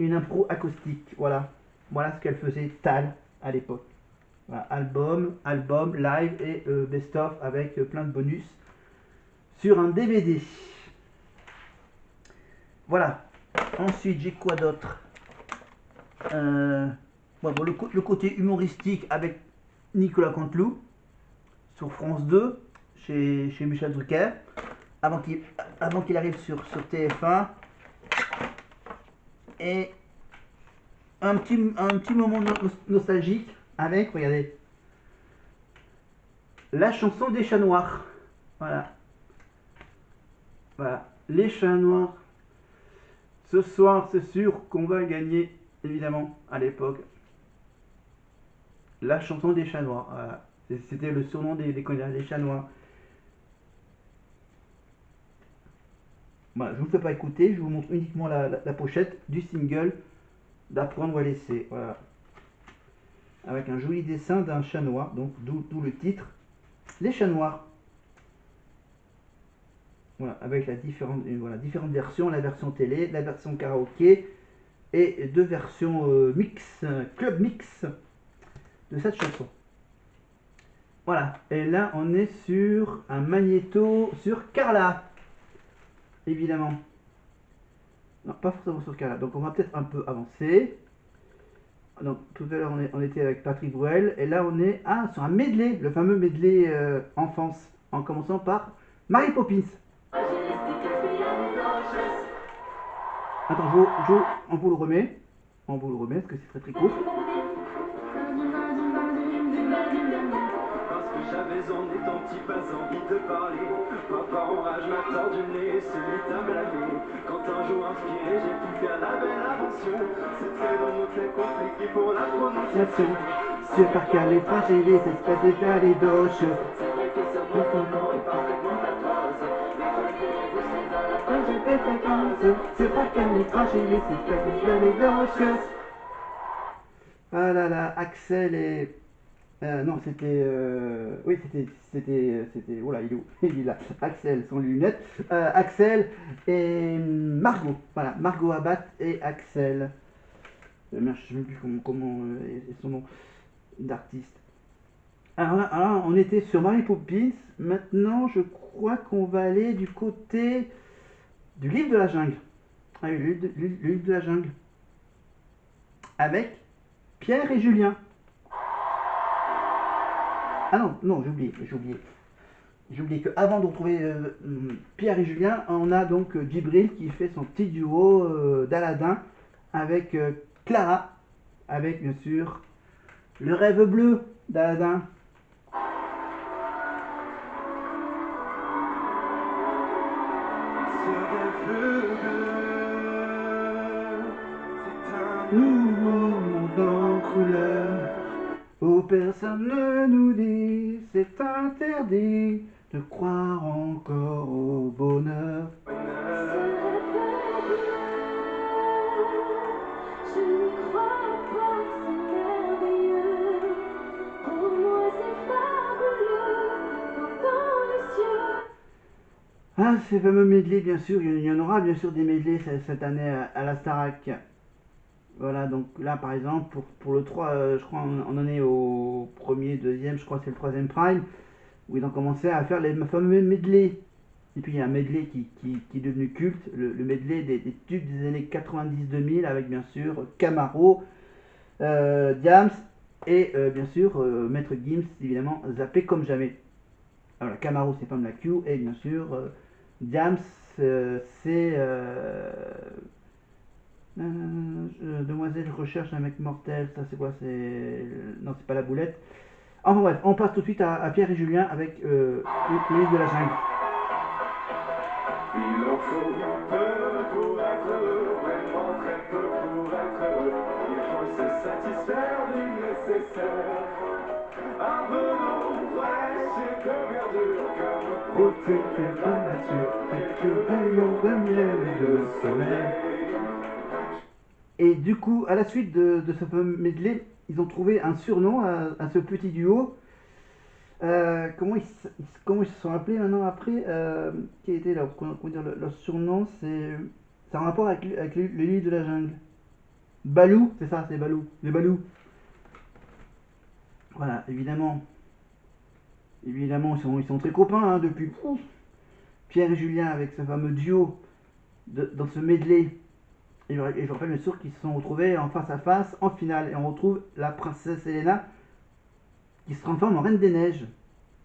une impro acoustique. Voilà, voilà ce qu'elle faisait Tal à l'époque. Voilà, album, live et best-of avec plein de bonus sur un DVD. Voilà. Ensuite, j'ai quoi d'autre? Bon, le côté humoristique avec Nicolas Canteloup sur France 2 chez Michel Drucker avant qu'il arrive sur TF1 et un petit moment nostalgique avec, regardez, la chanson des chats noirs. Voilà, voilà, les chats noirs. Ce soir, c'est sûr qu'on va gagner, évidemment, à l'époque, la chanson des chats noirs. Voilà. C'était le surnom des candidats, les chats noirs. Voilà, je ne vous fais pas écouter, je vous montre uniquement la pochette du single d'Apprendre à laisser. Voilà. Avec un joli dessin d'un chat noir, donc d'où le titre, les chats noirs. Voilà, avec voilà, différentes versions, la version télé, la version karaoké et deux versions mix, club mix de cette chanson. Voilà, et là on est sur un magnéto sur Carla, évidemment. Non, pas forcément sur Carla, donc on va peut-être un peu avancer. Donc tout à l'heure on était avec Patrick Bruel, et là on est sur un medley, le fameux medley enfance, en commençant par Mary Poppins. Attends, on vous le remet. On vous le remet parce que c'est très très court. Parce que j'avais en étant petit pas envie de parler. Papa en rage m'a tordu le nez, se mit à me laver. Quand un jour inspiré, j'ai pu faire la belle invention. C'était dans nos têtes compliqué pour la prononciation. C'est par car les fragiles, les espèces de calidoches. C'est vrai que ça peut parfaitement atroce. C'est pas qu'un est fragilisé, c'est pas les gauches. Ah là là, Axel et... non, c'était... oui, c'était... Oh là, il est où? Il est là. Axel, sans lunettes. Axel et Margot. Voilà, Margot Abat et Axel. Merde, je sais même plus comment est son nom d'artiste. Alors, on était sur Mary Poppins. Maintenant, je crois qu'on va aller du côté du livre de la jungle. Ah oui, le livre de la jungle. Avec Pierre et Julien. Ah non, non, j'ai oublié. J'ai oublié qu'avant de retrouver Pierre et Julien, on a donc Djibril qui fait son petit duo d'Aladin avec Clara, avec bien sûr le rêve bleu d'Aladin. Nouveau monde en couleur, où personne ne nous dit, c'est interdit de croire encore au bonheur. Ah, ces fameux medley, bien sûr, il y en aura bien sûr des medleys cette année à la Starac. Voilà, donc là par exemple, pour le 3, je crois on en est au premier, deuxième, je crois que c'est le troisième prime, où ils ont commencé à faire les fameux medley. Et puis il y a un medley qui est devenu culte, le medley des tubes des années 90-2000, avec bien sûr Camaro, Diams et bien sûr Maître Gims, évidemment, zappé comme jamais. Alors la Camaro c'est Pam la Q, et bien sûr Diams c'est Demoiselle recherche un mec mortel, ça c'est quoi? C'est. Non, c'est pas la boulette. Enfin bref, on passe tout de suite à Pierre et Julien avec l'île de la jungle. Il en faut peu pour être heureux, vraiment très peu pour être heureux. Il faut se satisfaire du nécessaire. Un peu d'eau fraîche et de verdure, comme protéger la nature, quelques rayons de miel et de soleil. Et du coup, à la suite de ce fameux medley, ils ont trouvé un surnom à ce petit duo. Comment ils se sont appelés maintenant après Quel était leur surnom? C'est un rapport avec le livre de la jungle. Balou, c'est ça, c'est Balou. Les Balou. Voilà, évidemment. Évidemment, ils sont très copains hein, depuis Pierre et Julien avec ce fameux duo dans ce medley. Et je rappelle bien sûr qu'ils se sont retrouvés en face à face en finale. Et on retrouve la princesse Elena qui se transforme en Reine des Neiges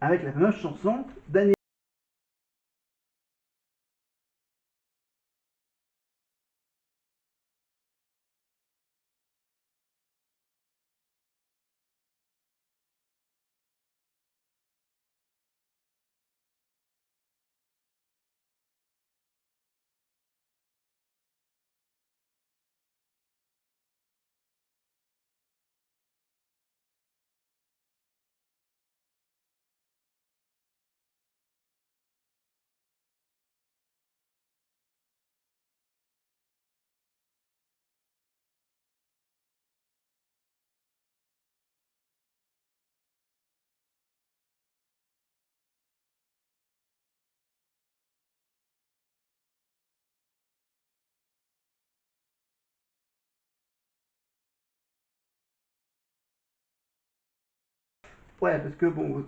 avec la fameuse chanson d'Annie. Ouais, parce que bon,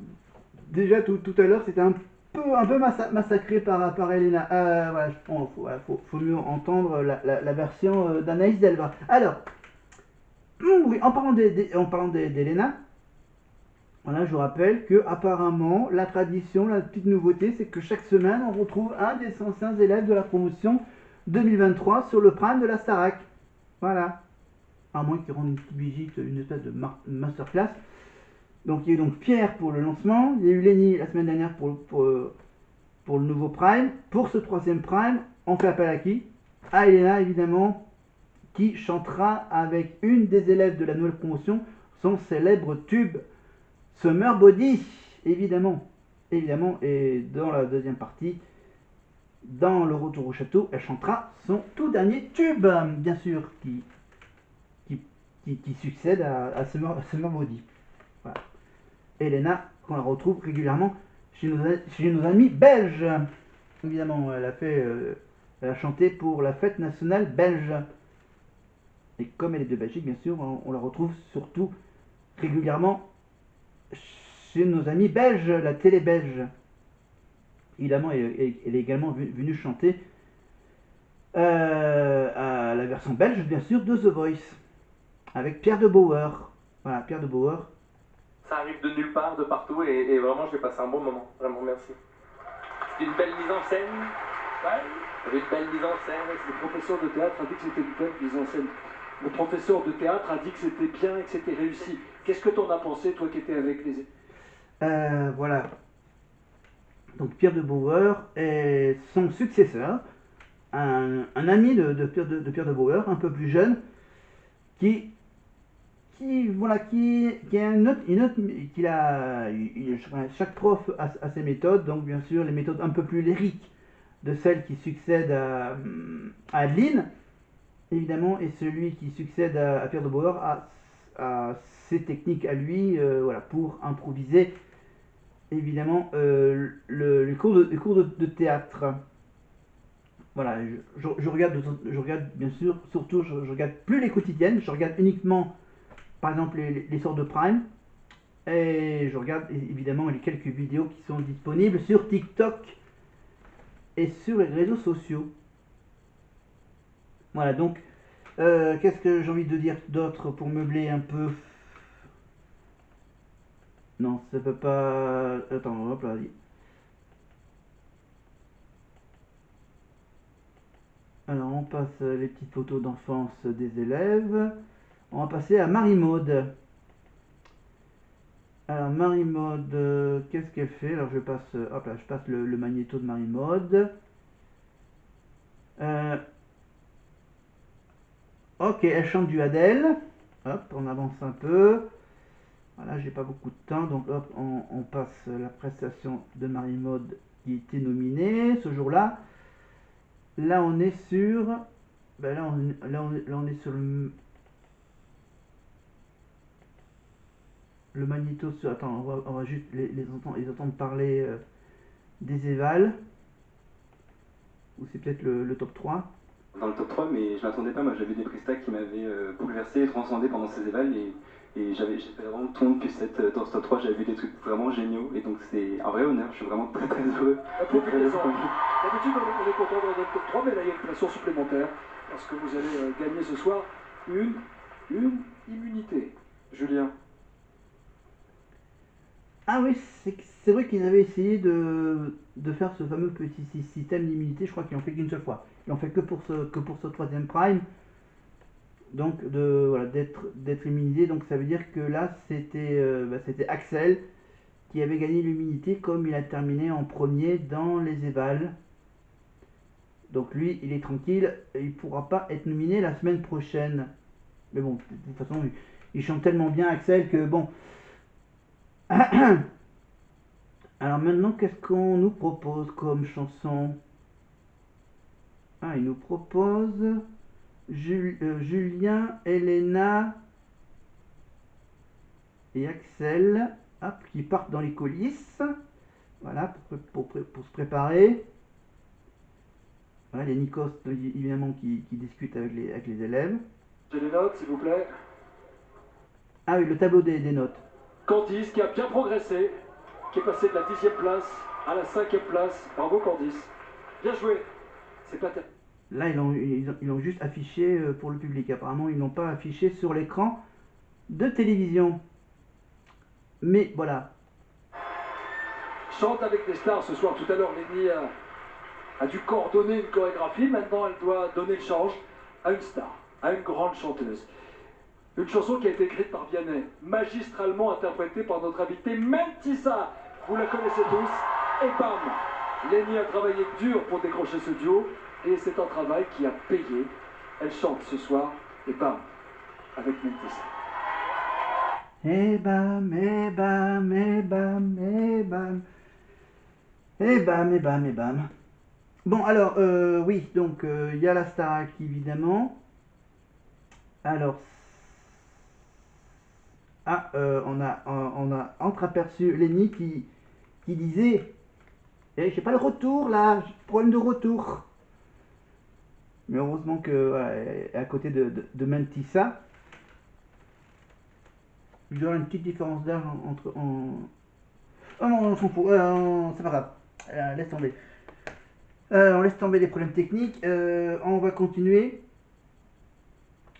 déjà tout à l'heure c'était un peu massacré par Elena. Voilà, faut mieux entendre la version d'Anaïs Delva. Alors, oui, en parlant d'Elena, voilà, je vous rappelle que apparemment la tradition, la petite nouveauté, c'est que chaque semaine on retrouve un des anciens élèves de la promotion 2023 sur le prime de la Starac. Voilà. À moins qu'ils rendent une petite visite, une espèce de masterclass. Donc il y a eu donc Pierre pour le lancement, il y a eu Lenny la semaine dernière pour le nouveau Prime. Pour ce troisième Prime, on fait appel à qui? À Elena évidemment, qui chantera avec une des élèves de la nouvelle promotion son célèbre tube Summer Body, évidemment. Évidemment, et dans la deuxième partie, dans le retour au château, elle chantera son tout dernier tube, bien sûr, qui, qui succède à Summer Body. Voilà. Elena, qu'on la retrouve régulièrement chez nos amis belges. Évidemment, elle a chanté pour la fête nationale belge. Et comme elle est de Belgique, bien sûr, on la retrouve surtout régulièrement chez nos amis belges, la télé belge. Évidemment, elle est également venue chanter à la version belge, bien sûr, de The Voice, avec Pierre de Bauer. Voilà, Pierre de Bauer. Ça arrive de nulle part, de partout, et vraiment, j'ai passé un bon moment. Vraiment, merci. C'est une belle mise en scène. Ouais, il y avait une belle mise en scène. Le professeur de théâtre a dit que c'était une belle mise en scène. Le professeur de théâtre a dit que c'était bien et que c'était réussi. Qu'est-ce que t'en as pensé, toi qui étais avec les... Voilà. Donc Pierre de Bauer est son successeur, un ami de Pierre de Bauer, un peu plus jeune, qui voilà, qui a chaque prof a ses méthodes, donc bien sûr les méthodes un peu plus lyriques de celles qui succèdent à Adeline, évidemment, et celui qui succède à Pierre de Bauer a ses techniques à lui, voilà, pour improviser, évidemment, les cours de théâtre. Voilà, je regarde bien sûr, surtout je regarde plus les quotidiennes, je regarde uniquement par exemple les sorts de Prime. Et je regarde évidemment les quelques vidéos qui sont disponibles sur TikTok et sur les réseaux sociaux. Voilà, donc qu'est-ce que j'ai envie de dire d'autre pour meubler un peu? Non, ça peut pas. Attends, hop là. Alors on passe les petites photos d'enfance des élèves. On va passer à Marie-Maude. Alors Marie-Maude, qu'est-ce qu'elle fait? Alors hop là, je passe le magnéto de Marie-Maude. Ok, elle chante du Adèle. Hop, on avance un peu. Voilà, j'ai pas beaucoup de temps, donc hop, on passe la prestation de Marie-Maude qui était nominée ce jour-là. Là, on est sur. Ben là, on est sur le magnéto. Attends, on va juste les entendre parler des évals. Ou c'est peut-être le top 3. dans le top 3, mais je m'attendais pas. Moi, j'avais des prestats qui m'avaient bouleversé et transcendé pendant ces évals, et j'étais vraiment tout le monde dans ce top 3. J'avais vu des trucs vraiment géniaux, et donc c'est un vrai honneur. Je suis vraiment très très heureux. D'habitude, on est content dans le top 3, mais là, il y a une pression supplémentaire, parce que vous allez gagner ce soir une immunité. Julien. Ah oui, c'est vrai qu'ils avaient essayé de faire ce fameux petit système d'immunité. Je crois qu'ils l'ont fait qu'une seule fois. Ils l'ont fait que pour ce troisième prime. Donc voilà, d'être immunisé. Donc ça veut dire que là, c'était Axel qui avait gagné l'immunité comme il a terminé en premier dans les évals. Donc lui, il est tranquille. Il pourra pas être nominé la semaine prochaine. Mais bon, de toute façon, il chante tellement bien Axel que bon. Alors maintenant, qu'est-ce qu'on nous propose comme chanson? Ah, il nous propose Julien, Elena et Axel, hop, qui partent dans les coulisses. Voilà, pour se préparer. Voilà, il y a Nikos, évidemment, qui discute avec les élèves. J'ai les notes, s'il vous plaît. Ah oui, le tableau des notes. Candice, qui a bien progressé, qui est passé de la 10e place à la 5e place. Bravo, Candice. Bien joué. C'est pas terrible. Là, ils l'ont juste affiché pour le public. Apparemment, ils l'ont pas affiché sur l'écran de télévision. Mais voilà. Chante avec des stars ce soir. Tout à l'heure, Lenny a dû coordonner une chorégraphie. Maintenant, elle doit donner le change à une star, à une grande chanteuse. Une chanson qui a été écrite par Vianney, magistralement interprétée par notre invité Mentissa. Vous la connaissez tous. Et bam, Lenny a travaillé dur pour décrocher ce duo. Et c'est un travail qui a payé. Elle chante ce soir. Et bam, avec Mentissa. Et bam, et bam, et bam, et bam. Et bam, et bam, et bam. Bon, alors, oui, donc, il y a la Starac, évidemment. Alors, on a entreaperçu Lenny qui disait j'ai pas le retour, là, j'ai problème de retour. Mais heureusement que voilà, elle est à côté de Mentissa. Il y aura une petite différence d'âge entre... Oh non, on s'en fout, c'est pas grave. Laisse tomber. On laisse tomber les problèmes techniques. On va continuer.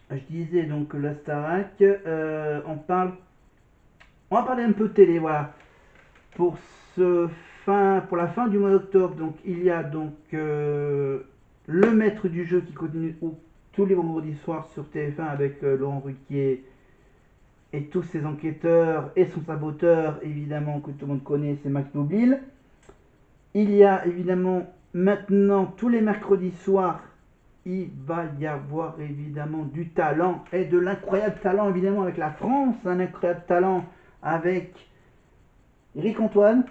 Je disais donc la Starac. On va parler un peu de télé, voilà. Pour la fin du mois d'octobre, donc il y a donc le maître du jeu qui continue tous les vendredis soirs sur TF1 avec Laurent Ruquier et tous ses enquêteurs et son saboteur, évidemment, que tout le monde connaît, c'est Max Boublil. Il y a évidemment maintenant tous les mercredis soirs, il va y avoir évidemment du talent et de l'incroyable talent, évidemment, avec la France, un incroyable talent avec Eric Antoine,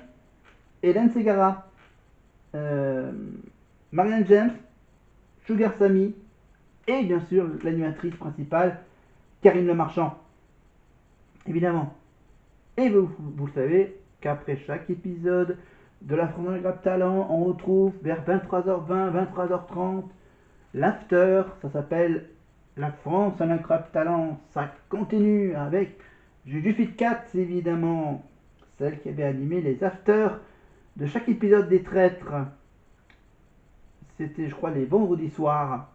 Hélène Ségara, Marianne James, Sugar Sammy et bien sûr l'animatrice principale, Karine Le Marchand. Évidemment. Et vous le savez qu'après chaque épisode de la France Incroyable Talent, on retrouve vers 23h20, 23h30 l'after. Ça s'appelle La France un incroyable talent. Ça continue avec Juju Fit Cat, évidemment, celle qui avait animé les afters de chaque épisode des Traîtres. C'était, je crois, les vendredis soirs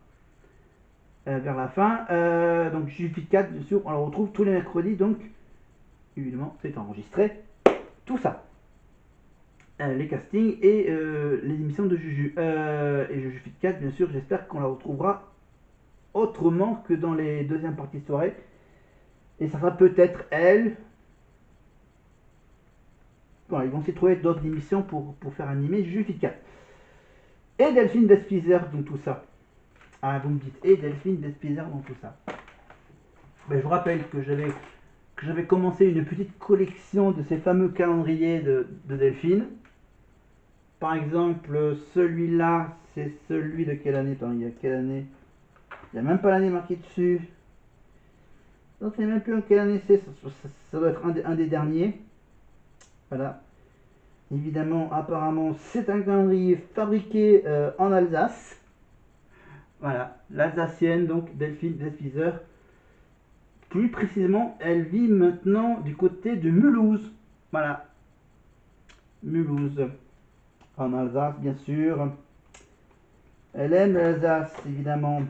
vers la fin. Donc Juju Fit Cat, bien sûr, on la retrouve tous les mercredis. Donc, évidemment, c'est enregistré. Tout ça. Les castings et les émissions de Juju. Et Juju Fit Cat, bien sûr, j'espère qu'on la retrouvera autrement que dans les deuxièmes parties de soirée. Et ça sera peut-être elle. Voilà, ils vont s'y trouver d'autres émissions pour faire animer Juju Fit Cat. Et Delphine Despizer dans tout ça. Ah, vous me dites, et Delphine Despizer dans tout ça. Ben, je vous rappelle que j'avais commencé une petite collection de ces fameux calendriers de Delphine. Par exemple, celui-là, c'est celui de quelle année? Attends, il y a quelle année? Il n'y a même pas l'année marquée dessus. Je ne sais même plus en quelle année c'est. Ça doit être un des derniers. Voilà. Évidemment, apparemment, c'est un calendrier fabriqué en Alsace. Voilà, l'Alsacienne, donc Delphine Westwieser. Plus précisément, elle vit maintenant du côté de Mulhouse. Voilà, Mulhouse, en Alsace, bien sûr. Elle aime l'Alsace, évidemment.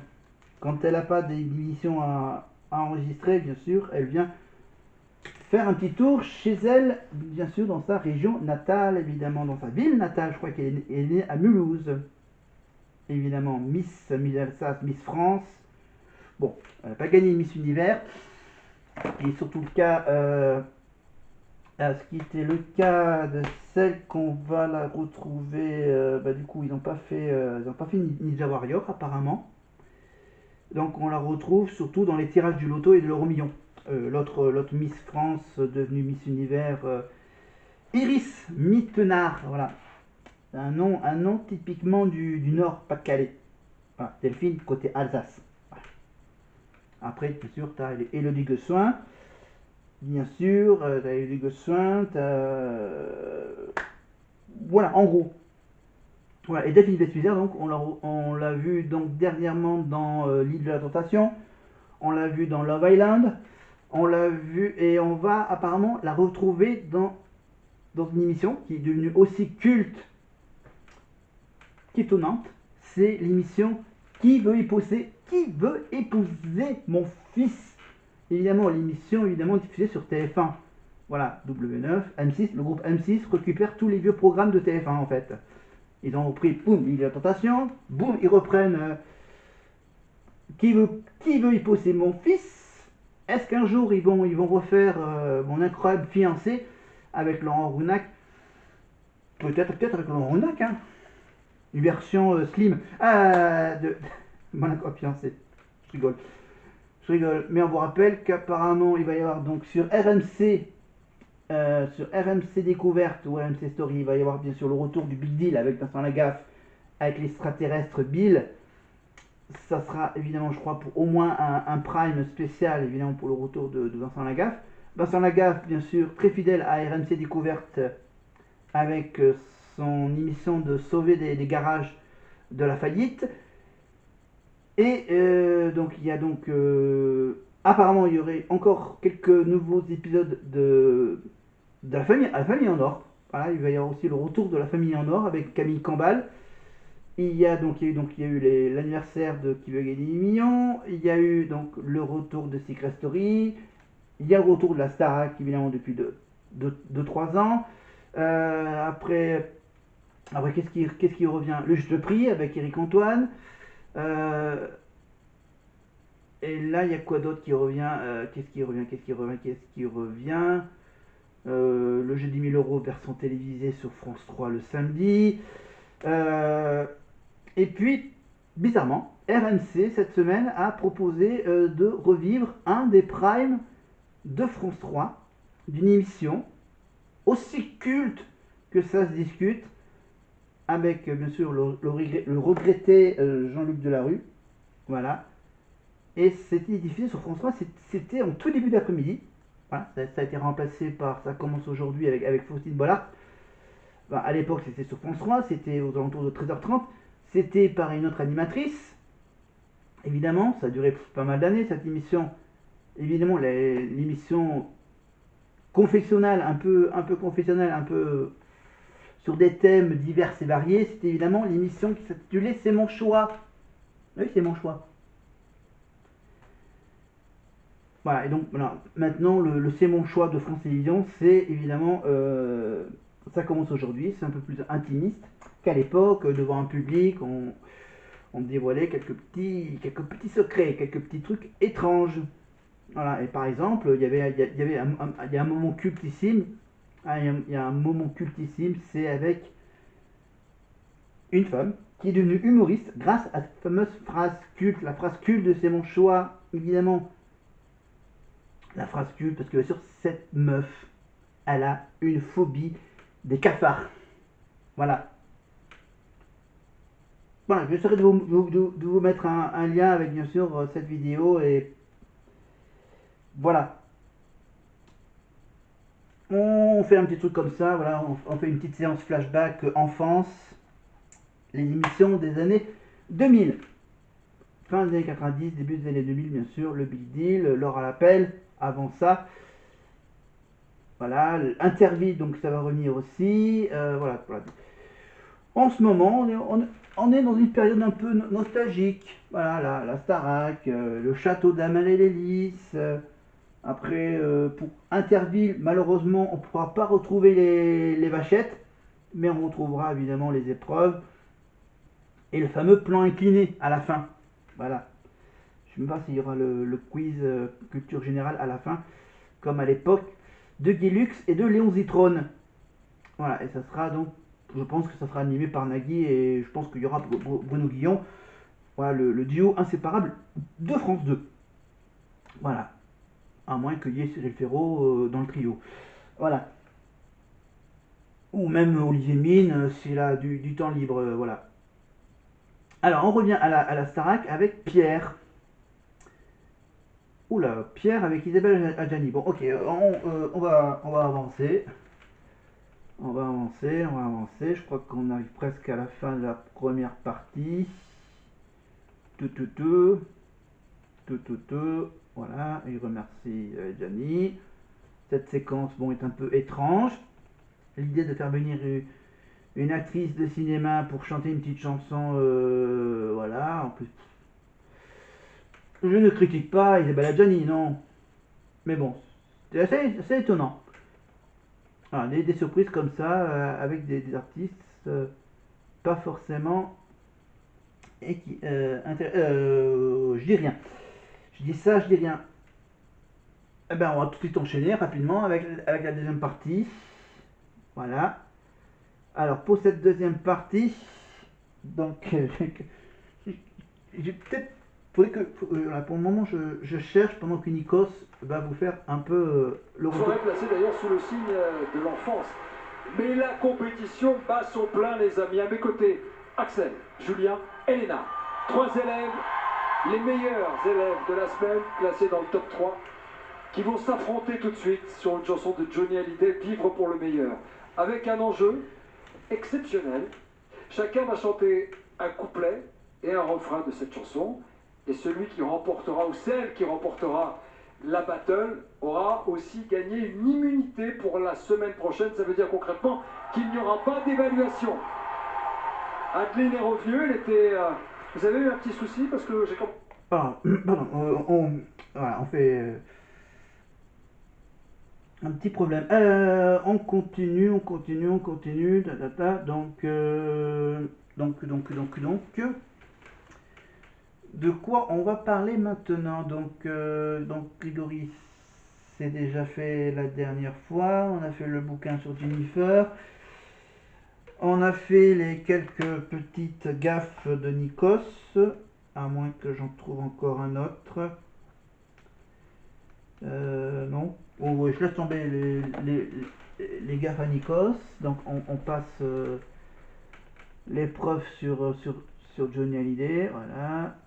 Quand elle n'a pas d'émissions à enregistrer, bien sûr, elle vient faire un petit tour chez elle, bien sûr, dans sa région natale, évidemment, dans sa ville natale. Je crois qu'elle est née à Mulhouse. Évidemment, Miss Alsace, Miss France. Bon, elle n'a pas gagné Miss Univers. Et surtout le cas, ce qui était le cas de celle qu'on va la retrouver, du coup, ils n'ont pas fait Ninja Warrior, apparemment. Donc on la retrouve surtout dans les tirages du loto et de l'euro million. L'autre Miss France devenue Miss Univers, Iris Mittenard, voilà. Un nom typiquement du Nord, Pas-de-Calais. Voilà, Delphine, côté Alsace. Voilà. Après, bien sûr, tu as Elodie Gossuin. Bien sûr, tu as Elodie Gossuin. Voilà, en gros. Voilà, et Delphine Westwieser, donc, on l'a vu donc dernièrement dans l'île de la Tentation. On l'a vu dans Love Island. On l'a vu et on va apparemment la retrouver dans une émission qui est devenue aussi culte qu'étonnante. C'est l'émission Qui veut épouser mon fils. Évidemment, l'émission diffusée sur TF1. Voilà, W9, M6, le groupe M6 récupère tous les vieux programmes de TF1 en fait. Ils ont repris, boum, il y a tentation, boum, ils reprennent qui veut épouser mon fils. Est-ce qu'un jour ils vont refaire Mon incroyable fiancé avec Laurent Rounac? Peut-être avec Laurent Rounac, hein. Une version slim de Mon incroyable fiancé. Je rigole. Mais on vous rappelle qu'apparemment il va y avoir donc sur RMC Découverte ou RMC Story, il va y avoir bien sûr le retour du Big Deal avec Vincent Lagaffe, avec l'extraterrestre Bill. Ça sera évidemment, je crois, pour au moins un prime spécial, évidemment, pour le retour de Vincent Lagaffe. Vincent Lagaffe, bien sûr, très fidèle à RMC Découverte avec son émission de sauver des garages de la faillite. Et donc, il y a donc... apparemment, il y aurait encore quelques nouveaux épisodes de la famille en or. Voilà, il va y avoir aussi le retour de la famille en or avec Camille Cambal. Il y a eu l'anniversaire de Qui veut gagner des millions. Il y a eu donc le retour de Secret Story. Il y a le retour de la Starac, évidemment, depuis 2-3 ans. Après, qu'est-ce qui revient? Le Juste Prix avec Eric Antoine. Et là, il y a quoi d'autre qui revient? Qu'est-ce qui revient? Le jeu 10 000 € version télévisée sur France 3 le samedi. Et puis, bizarrement, RMC cette semaine a proposé de revivre un des primes de France 3, d'une émission aussi culte que ça se discute, avec bien sûr le regretté Jean-Luc Delarue. Voilà. Et c'était diffusé sur France 3, c'était en tout début d'après-midi. Voilà, ça a été remplacé par Ça commence aujourd'hui avec Faustine Bollard. Enfin, à l'époque, c'était sur France 3, c'était aux alentours de 13h30. C'était par une autre animatrice. Évidemment, ça a duré pas mal d'années cette émission. Évidemment, l'émission confessionnelle, un peu confessionnelle, un peu sur des thèmes divers et variés, c'était évidemment l'émission qui s'intitulait C'est mon choix. Oui, c'est mon choix. Voilà, et donc voilà, maintenant le C'est mon choix de France Télévisions, c'est évidemment, ça commence aujourd'hui, c'est un peu plus intimiste qu'à l'époque, devant un public, on dévoilait quelques petits secrets, quelques petits trucs étranges. Voilà, et par exemple, il y a un moment cultissime, c'est avec une femme qui est devenue humoriste grâce à cette fameuse phrase culte, la phrase culte de C'est mon choix, évidemment. La phrase culte, parce que bien sûr, cette meuf, elle a une phobie des cafards. Voilà. Voilà, je j'essaierai de vous mettre un lien avec bien sûr cette vidéo et voilà. On fait un petit truc comme ça, voilà, on fait une petite séance flashback enfance, les émissions des années 2000. fin des années 90, début des années 2000, bien sûr, le Big Deal, l'or à l'appel, avant ça. Voilà, Interville, donc ça va revenir aussi. Voilà. En ce moment, on est dans une période un peu nostalgique. Voilà, la Starac, le château d'Amaryllis. Après, pour Interville, malheureusement, on ne pourra pas retrouver les vachettes, mais on retrouvera évidemment les épreuves et le fameux plan incliné à la fin. Voilà. Je ne sais même pas s'il y aura le quiz culture générale à la fin, comme à l'époque de Guilux et de Léon Zitrone. Voilà, et ça sera donc, je pense que ça sera animé par Nagui et je pense qu'il y aura Bruno Guillon. Voilà, le duo inséparable de France 2. Voilà. À moins qu'il y ait Cyril Ferraud dans le trio. Voilà. Ou même Olivier Mine s'il a du temps libre. Voilà. Alors, on revient à la Starac avec Pierre. Oula, Pierre avec Isabelle Adjani. Bon, ok, on va avancer. On va avancer. Je crois qu'on arrive presque à la fin de la première partie. Tout. Voilà, il remercie Adjani. Cette séquence, bon, est un peu étrange. L'idée de faire venir une actrice de cinéma pour chanter une petite chanson, voilà, en plus. Je ne critique pas Isabelle Adjani, non. Mais bon, c'est assez étonnant. Voilà, des surprises comme ça, avec des artistes pas forcément. Et qui, je dis rien. Je dis ça, je dis rien. Eh ben, on va tout de suite enchaîner rapidement avec la deuxième partie. Voilà. Alors, pour cette deuxième partie, donc, j'ai peut-être. Faudrait que, pour le moment, je cherche pendant que Nikos va vous faire un peu le retour. Il faudrait placer d'ailleurs sous le signe de l'enfance. Mais la compétition bat son plein, les amis. À mes côtés, Axel, Julien, Elena. 3 élèves, les meilleurs élèves de la semaine, classés dans le top 3, qui vont s'affronter tout de suite sur une chanson de Johnny Hallyday, Vivre pour le meilleur. Avec un enjeu exceptionnel. Chacun va chanter un couplet et un refrain de cette chanson. Et celui qui remportera, ou celle qui remportera la battle, aura aussi gagné une immunité pour la semaine prochaine. Ça veut dire concrètement qu'il n'y aura pas d'évaluation. Adeline est revenue, elle était... vous avez eu un petit souci parce que j'ai... Pardon, on fait un petit problème. On continue. Donc, de quoi on va parler maintenant? Donc Grigory, c'est déjà fait la dernière fois. On a fait le bouquin sur Jennifer. On a fait les quelques petites gaffes de Nikos, à moins que j'en trouve encore un autre. Non. Oh, ouais, je laisse tomber les gaffes à Nikos. Donc on passe l'épreuve sur Johnny Hallyday. Voilà.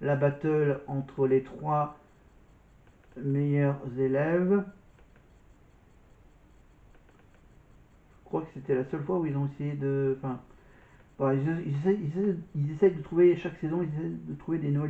La battle entre les 3 meilleurs élèves. Je crois que c'était la seule fois où ils ont essayé de... Enfin, ils essayent de trouver, chaque saison, ils essayent de trouver des nouvelles